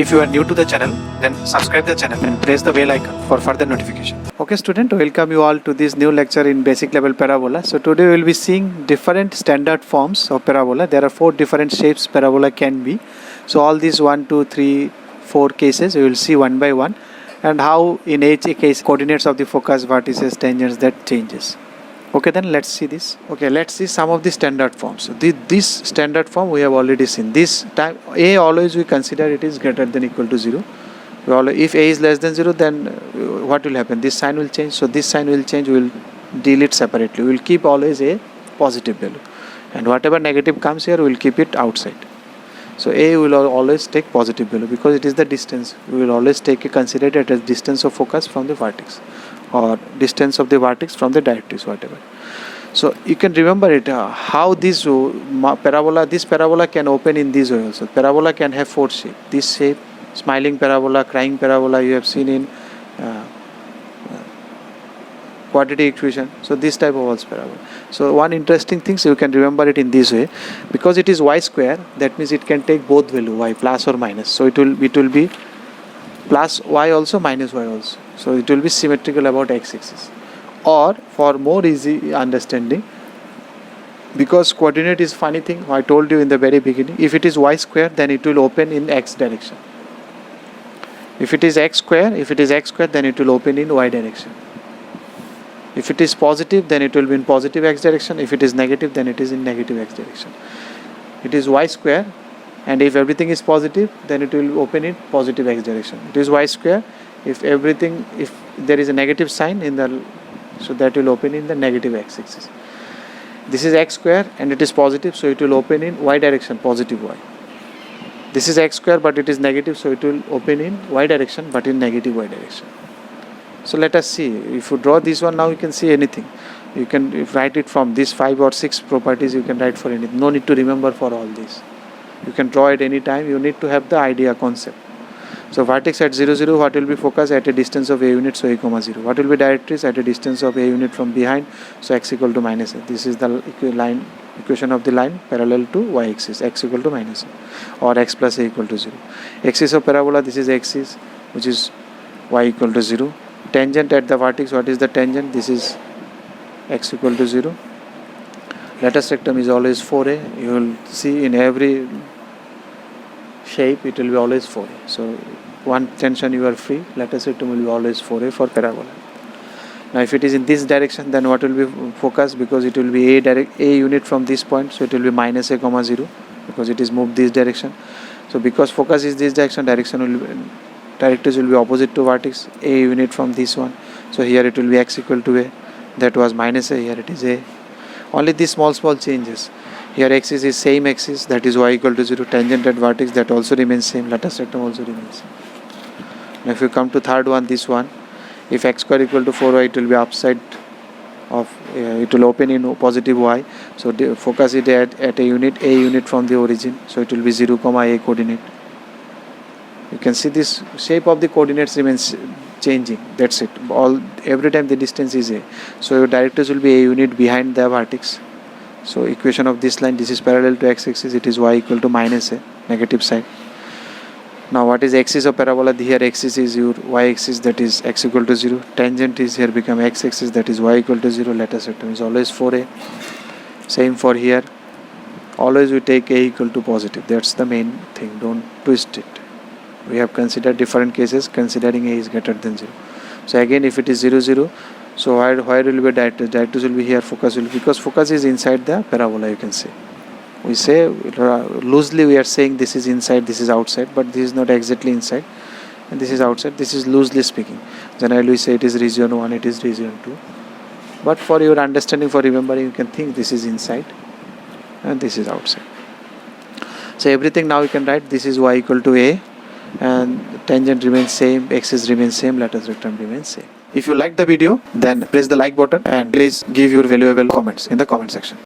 If you are new to the channel, then subscribe the channel and press the bell icon for further notification. Okay student, welcome you all to this new lecture in basic level parabola. So today we will be seeing different standard forms of parabola. There are 4 different shapes parabola can be. So all these 1, 2, 3, 4 cases we will see one by one, and how in each case coordinates of the focus, vertices, tangents, that changes. Okay, then let's see this. Okay, let's see some of the standard forms. So this standard form we have already seen. This time a always we consider it is greater than equal to 0. If a is less than 0, then what will happen? This sign will change. So this sign will change. We will deal it separately. We will keep always a positive value, and whatever negative comes here, we will keep it outside. So a will always take positive value because it is the distance. We will always consider it as distance of focus from the vertex, or distance of the vertex from the directrix, whatever. So you can remember it, how this parabola can open in this way also. Parabola can have 4 shapes. This shape, smiling parabola, crying parabola, you have seen in quadratic equation. So this type of also parabola. So one interesting thing, so you can remember it in this way, because it is y square, that means it can take both value, y plus or minus. So it will be plus y also, minus y also. So it will be symmetrical about x-axis. Or for more easy understanding, because coordinate is funny thing, I told you in the very beginning, if it is y square, then it will open in x direction. If it is x square, then it will open in y direction. If it is positive, then it will be in positive x direction. If it is negative, then it is in negative x direction. It is y square, and if everything is positive, then it will open in positive x direction. It is y square. If there is a negative sign in the, so that will open in the negative x axis. This is x square and it is positive, so it will open in y direction, positive y. This is x square but it is negative, so it will open in y direction but in negative y direction. So let us see. If you draw this one now, you can see anything. You can write it from these 5 or 6 properties. You can write for anything. No need to remember for all this. You can draw it any time. You need to have the idea, concept. So vertex at 0, 0, what will be focus at a distance of a unit, so a comma 0. What will be directrix at a distance of a unit from behind, so x equal to minus a. This is the equation of the line parallel to y axis, x equal to minus a, or x plus a equal to 0. Axis of parabola, this is axis, which is y equal to 0. Tangent at the vertex, what is the tangent? This is x equal to 0. Latus rectum is always 4a. You will see in every shape it will be always 4a. So one tension you are free, latus rectum will be always 4a for parabola. Now if it is in this direction, then what will be focus? Because it will be a unit from this point, so it will be minus a comma 0, because it is moved this direction. So because focus is this direction, directrix will be opposite to vertex, a unit from this one. So here it will be x equal to a. That was minus a, here it is a. Only these small changes. Here axis is same axis, that is y equal to 0. Tangent at vertex, that also remains same. Latus rectum also remains same. Now if you come to third one, this one, if x square equal to 4y, it will be upside of, it will open in positive y. So the focus is at a unit from the origin. So it will be 0, a coordinate. You can see this shape of the coordinates remains changing. That's it. Every time the distance is a. So your directrix will be a unit behind the vertex. So equation of this line, this is parallel to x-axis, it is y equal to minus a, negative side. Now what is axis of parabola? Here axis is your y-axis, that is x equal to 0. Tangent is here become x-axis, that is y equal to 0. Latus rectum is always 4a. Same for here. Always we take a equal to positive. That's the main thing. Don't twist it. We have considered different cases considering a is greater than 0. So again, if it is 0, 0, so where will be directrix? Directrix will be here, focus will be, because focus is inside the parabola, you can say. We say loosely we are saying this is inside, this is outside, but this is not exactly inside and this is outside. This is loosely speaking. Generally we say it is region 1, it is region 2. But for your understanding, for remembering, you can think this is inside and this is outside. So everything now you can write, this is y equal to a, and tangent remains same, axis remains same, latus rectum remains same. If you like the video, then press the like button and please give your valuable comments in the comment section.